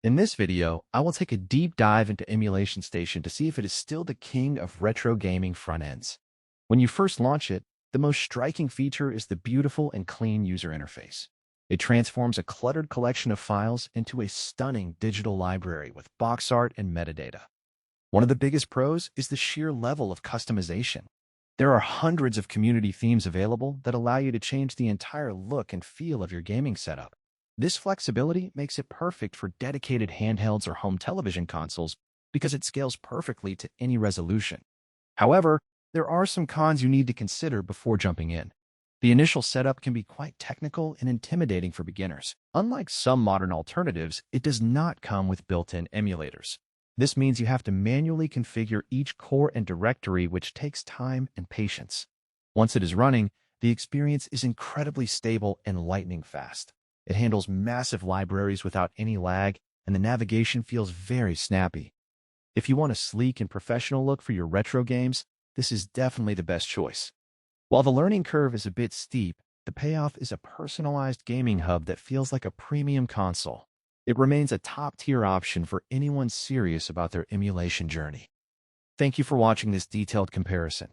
In this video, I will take a deep dive into EmulationStation to see if it is still the king of retro gaming front ends. When you first launch it, the most striking feature is the beautiful and clean user interface. It transforms a cluttered collection of files into a stunning digital library with box art and metadata. One of the biggest pros is the sheer level of customization. There are hundreds of community themes available that allow you to change the entire look and feel of your gaming setup. This flexibility makes it perfect for dedicated handhelds or home television consoles because it scales perfectly to any resolution. However, there are some cons you need to consider before jumping in. The initial setup can be quite technical and intimidating for beginners. Unlike some modern alternatives, it does not come with built-in emulators. This means you have to manually configure each core and directory, which takes time and patience. Once it is running, the experience is incredibly stable and lightning fast. It handles massive libraries without any lag, and the navigation feels very snappy. If you want a sleek and professional look for your retro games, this is definitely the best choice. While the learning curve is a bit steep, the payoff is a personalized gaming hub that feels like a premium console. It remains a top-tier option for anyone serious about their emulation journey. Thank you for watching this detailed comparison.